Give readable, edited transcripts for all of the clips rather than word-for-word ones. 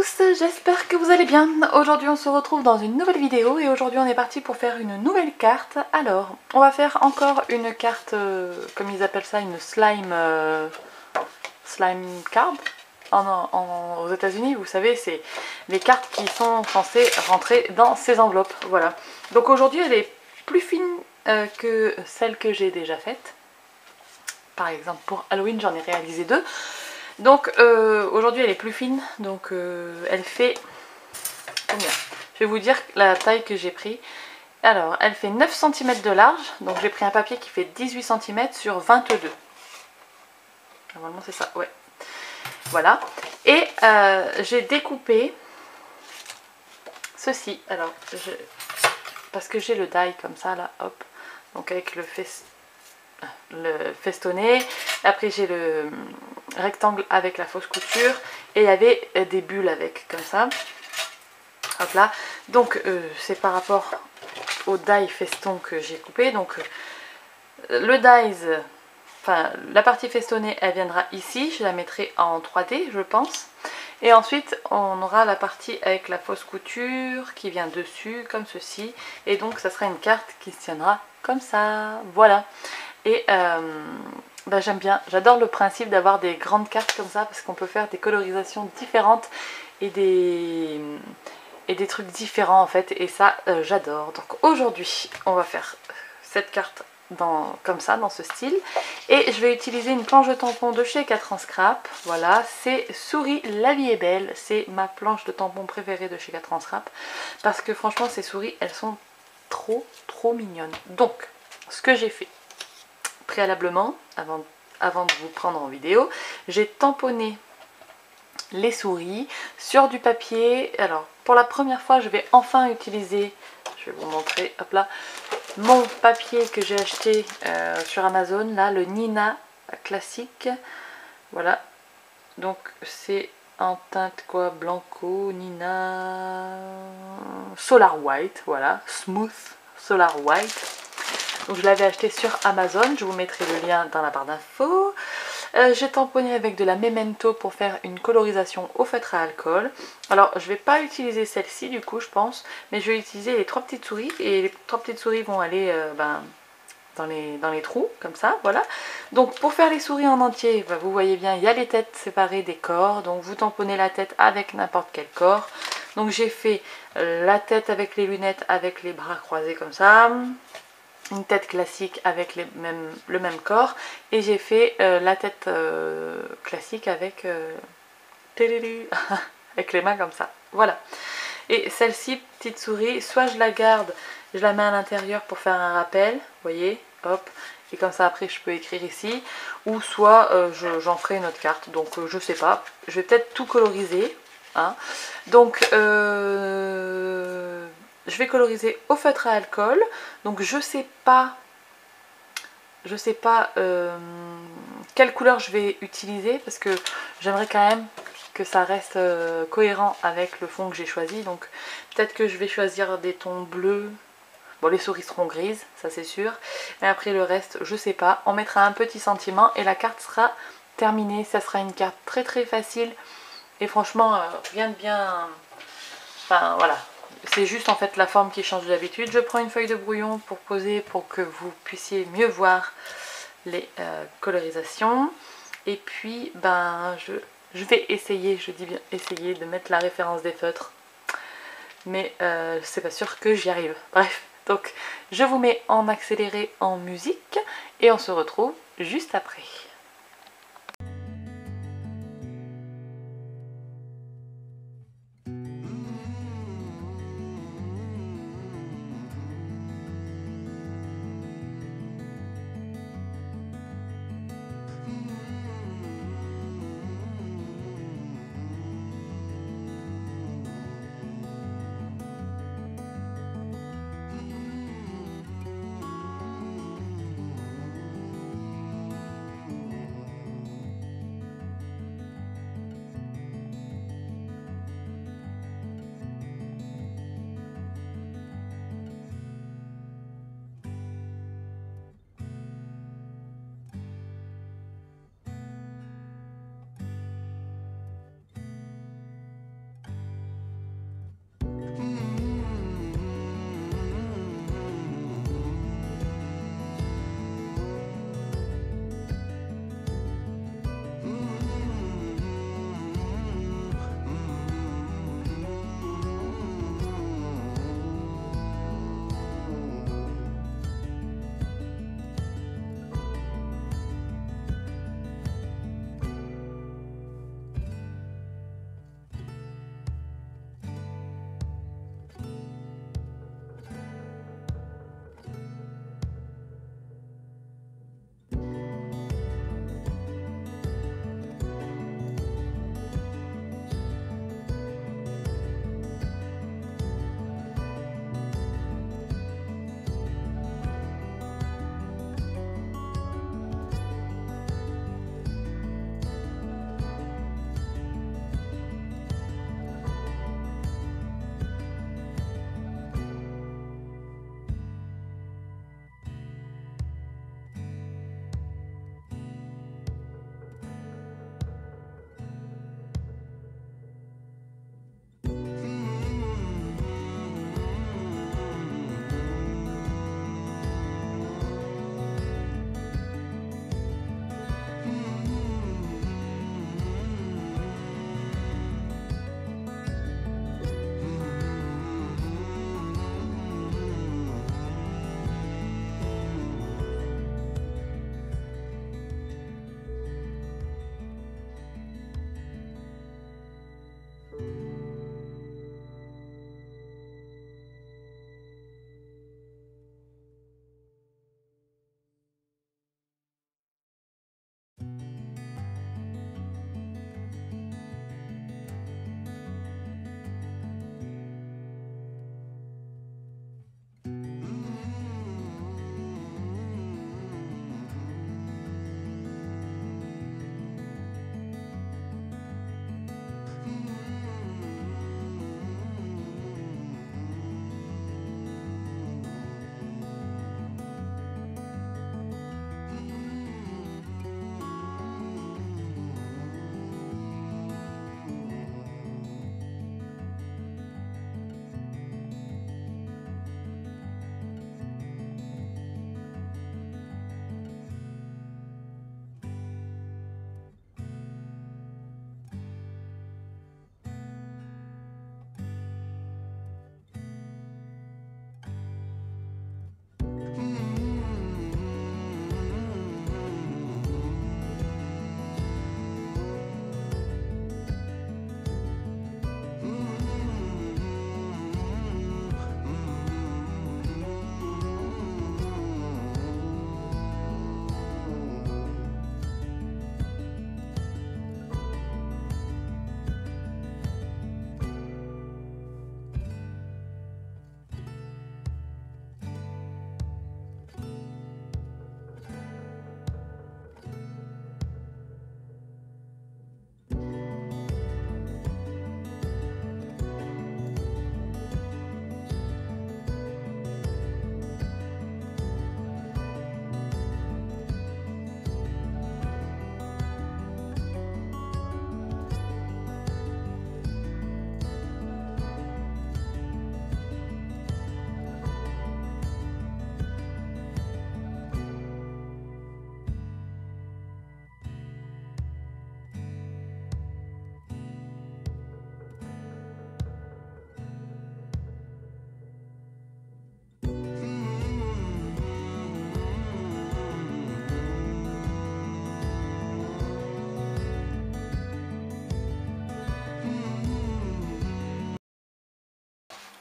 tous, j'espère que vous allez bien. Aujourd'hui on se retrouve dans une nouvelle vidéo et aujourd'hui on est parti pour faire une nouvelle carte. Alors, on va faire encore une carte, comme ils appellent ça, une slime card. Aux États-Unis, vous savez, c'est les cartes qui sont censées rentrer dans ces enveloppes. Voilà. Donc aujourd'hui elle est plus fine que celle que j'ai déjà faite. Par exemple pour Halloween j'en ai réalisé deux. Donc aujourd'hui elle est plus fine, donc elle fait combien? Je vais vous dire la taille que j'ai pris. Alors elle fait 9 cm de large, donc j'ai pris un papier qui fait 18 cm sur 22. Normalement c'est ça, ouais. Voilà. Et j'ai découpé ceci. Alors, parce que j'ai le die comme ça là, hop. Donc avec le festonné. Après j'ai le rectangle avec la fausse couture et il y avait des bulles avec comme ça. Hop là. Donc c'est par rapport au die feston que j'ai coupé. Donc le dies, enfin la partie festonnée elle viendra ici. Je la mettrai en 3D je pense. Et ensuite on aura la partie avec la fausse couture qui vient dessus comme ceci. Et donc ça sera une carte qui se tiendra comme ça. Voilà. Et bah, j'aime bien, j'adore le principe d'avoir des grandes cartes comme ça parce qu'on peut faire des colorisations différentes et des trucs différents en fait, et ça j'adore. Donc aujourd'hui on va faire cette carte comme ça, dans ce style, et je vais utiliser une planche de tampon de chez 4 ans Scrap. Voilà, c'est Souris la vie est belle, c'est ma planche de tampon préférée de chez 4 ans Scrap parce que franchement ces souris elles sont trop mignonnes. Donc ce que j'ai fait préalablement, avant de vous prendre en vidéo, j'ai tamponné les souris sur du papier. Alors pour la première fois je vais enfin utiliser, je vais vous montrer, hop là, mon papier que j'ai acheté sur Amazon, là, le Nina classique. Voilà, donc c'est en teinte quoi, Blanco, Nina Solar White, voilà, Smooth Solar White. Donc je l'avais acheté sur Amazon, je vous mettrai le lien dans la barre d'infos. J'ai tamponné avec de la Memento pour faire une colorisation au feutre à alcool. Alors je vais pas utiliser celle-ci du coup je pense, mais je vais utiliser les 3 petites souris, et les 3 petites souris vont aller dans les trous, comme ça, voilà. Donc pour faire les souris en entier, vous voyez bien, il y a les têtes séparées des corps, donc vous tamponnez la tête avec n'importe quel corps. Donc j'ai fait la tête avec les lunettes, avec les bras croisés comme ça. Une tête classique avec le même corps, et j'ai fait la tête classique avec avec les mains comme ça, voilà. Et celle-ci, petite souris, soit je la garde, je la mets à l'intérieur pour faire un rappel, vous voyez, hop, et comme ça après je peux écrire ici, ou soit j'en ferai une autre carte, donc je sais pas, je vais peut-être tout coloriser, hein. Donc je vais coloriser au feutre à alcool, donc je sais pas quelle couleur je vais utiliser parce que j'aimerais quand même que ça reste cohérent avec le fond que j'ai choisi, donc peut-être que je vais choisir des tons bleus. Bon, les souris seront grises, ça c'est sûr, mais après le reste je sais pas. On mettra un petit sentiment et la carte sera terminée. Ça sera une carte très facile et franchement rien de bien, enfin voilà. C'est juste en fait la forme qui change d'habitude. Je prends une feuille de brouillon pour poser, pour que vous puissiez mieux voir les colorisations. Et puis ben je vais essayer, je dis bien essayer, de mettre la référence des feutres. Mais c'est pas sûr que j'y arrive. Bref, donc je vous mets en accéléré en musique et on se retrouve juste après.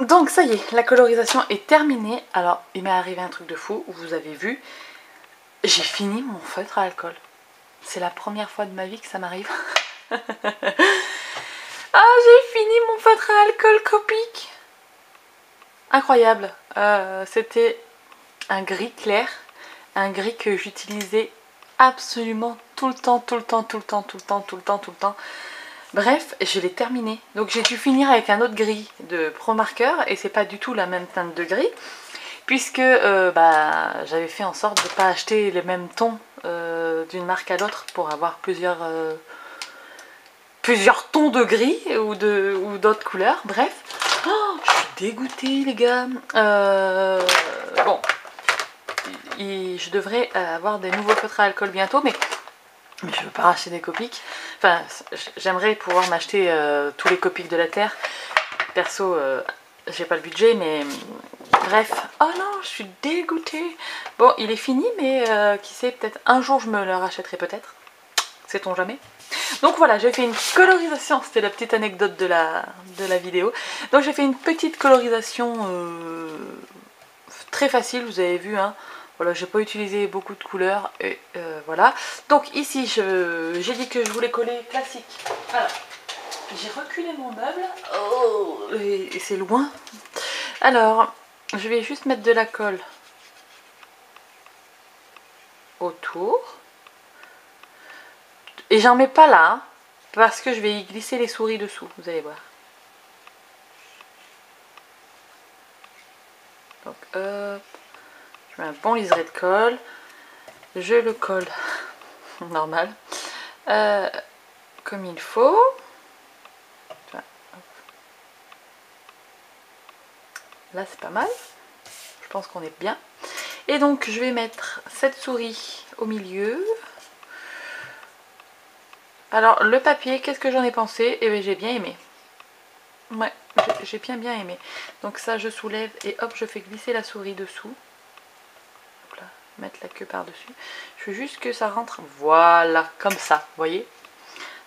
Donc ça y est, la colorisation est terminée. Alors il m'est arrivé un truc de fou, vous avez vu, j'ai fini mon feutre à alcool. C'est la première fois de ma vie que ça m'arrive. Ah, j'ai fini mon feutre à alcool Copic. Incroyable. C'était un gris clair, un gris que j'utilisais absolument tout le temps. Bref, je l'ai terminé. Donc j'ai dû finir avec un autre gris de Pro Marker et c'est pas du tout la même teinte de gris. Puisque j'avais fait en sorte de ne pas acheter les mêmes tons d'une marque à l'autre pour avoir plusieurs tons de gris ou d'autres couleurs. Bref, oh, je suis dégoûtée les gars. Bon, je devrais avoir des nouveaux feutres à alcool bientôt, mais je veux pas racheter des Copic. Enfin, j'aimerais pouvoir m'acheter tous les Copic de la Terre. Perso, j'ai pas le budget, mais bref. Oh non, je suis dégoûtée. Bon, il est fini, mais qui sait, peut-être un jour je me le rachèterai peut-être. Sait-on jamais. Donc voilà, j'ai fait une colorisation. C'était la petite anecdote de la vidéo. Donc j'ai fait une petite colorisation très facile, vous avez vu, hein. Voilà, j'ai pas utilisé beaucoup de couleurs et voilà. Donc ici, j'ai dit que je voulais coller classique. Voilà. J'ai reculé mon meuble. Oh, et c'est loin. Alors, je vais juste mettre de la colle autour. Et j'en mets pas là, hein, parce que je vais y glisser les souris dessous, vous allez voir. Donc hop, je mets un bon liseré de colle. Je le colle normal, comme il faut. Là c'est pas mal, je pense qu'on est bien. Et donc je vais mettre cette souris au milieu. Alors le papier, qu'est-ce que j'en ai pensé? Eh bien j'ai bien aimé. Ouais, j'ai bien aimé. Donc ça je soulève et hop je fais glisser la souris dessous. Hop là, mettre la queue par dessus. Je veux juste que ça rentre, voilà, comme ça, vous voyez.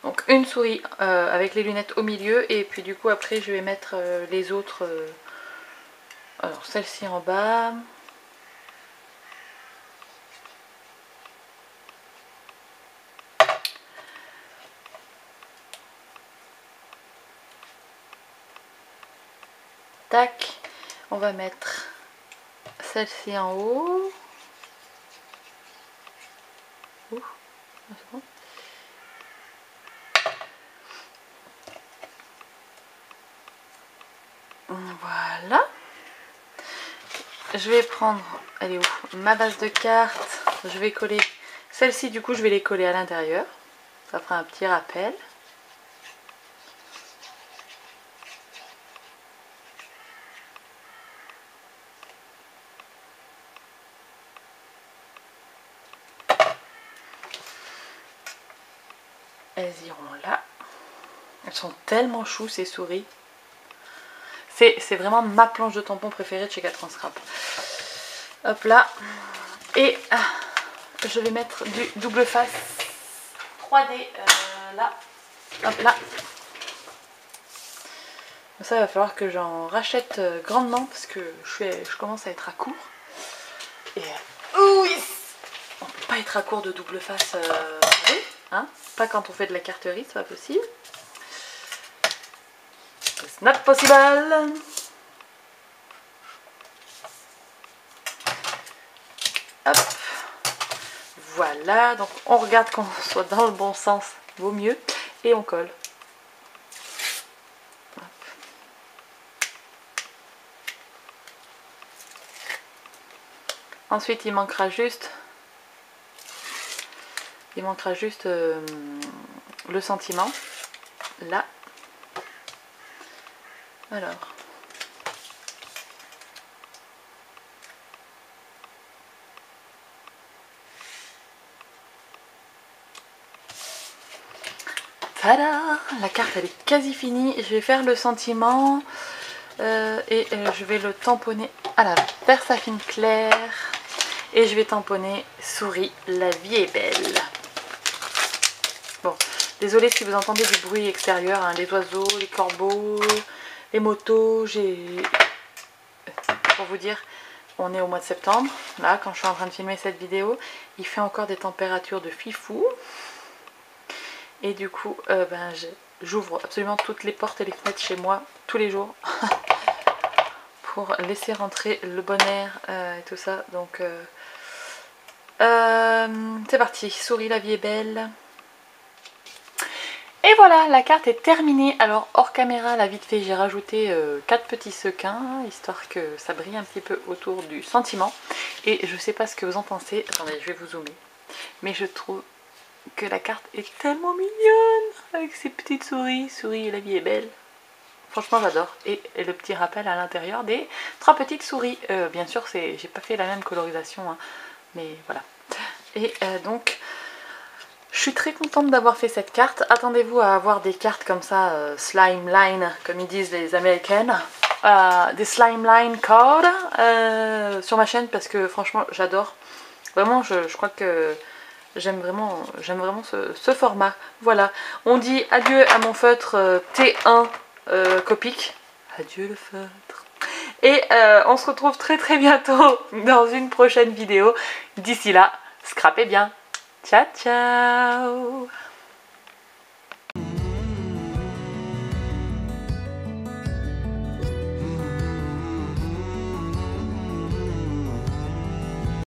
Donc une souris avec les lunettes au milieu et puis du coup après je vais mettre les autres. Alors celle-ci en bas. Tac, on va mettre celle-ci en haut. Ouh, c'est bon. Voilà. Je vais prendre, elle est où? Ma base de cartes. Je vais coller celle-ci, du coup je vais les coller à l'intérieur. Ça fera un petit rappel. Elles iront là. Elles sont tellement choues ces souris. C'est vraiment ma planche de tampon préférée de chez 4 ans Scrap. Hop là. Et je vais mettre du double face 3D là. Hop là. Ça va falloir que j'en rachète grandement parce que je commence à être à court. Et oui, on peut pas être à court de double face, hein, pas quand on fait de la carterie, c'est pas possible. It's not possible. Hop. Voilà, donc on regarde qu'on soit dans le bon sens, vaut mieux, et on colle. Hop. Ensuite, il manquera juste le sentiment, là. Alors. Tada! La carte elle est quasi finie. Je vais faire le sentiment et je vais le tamponner à la Versafine claire. Et je vais tamponner souris, la vie est belle. Bon, désolée si vous entendez du bruit extérieur, hein, les oiseaux, les corbeaux, les motos. J'ai pour vous dire, on est au mois de septembre, là quand je suis en train de filmer cette vidéo, il fait encore des températures de fifou. Et du coup, j'ouvre absolument toutes les portes et les fenêtres chez moi tous les jours pour laisser rentrer le bon air et tout ça. Donc c'est parti, souris, la vie est belle. Et voilà, la carte est terminée. Alors hors caméra, là vite fait, j'ai rajouté 4 petits sequins, histoire que ça brille un petit peu autour du sentiment. Et je sais pas ce que vous en pensez, attendez, je vais vous zoomer. Mais je trouve que la carte est tellement mignonne, avec ses petites souris, souris et la vie est belle. Franchement j'adore. Et le petit rappel à l'intérieur des 3 petites souris. Bien sûr, j'ai pas fait la même colorisation, hein, mais voilà. Et donc... je suis très contente d'avoir fait cette carte. Attendez-vous à avoir des cartes comme ça, slime line, comme ils disent les américaines. Des slime line cards sur ma chaîne parce que franchement j'adore. Vraiment, je crois que j'aime vraiment ce format. Voilà, on dit adieu à mon feutre T1 Copic. Adieu le feutre. Et on se retrouve très très bientôt dans une prochaine vidéo. D'ici là, scrapez bien. Ciao ciao.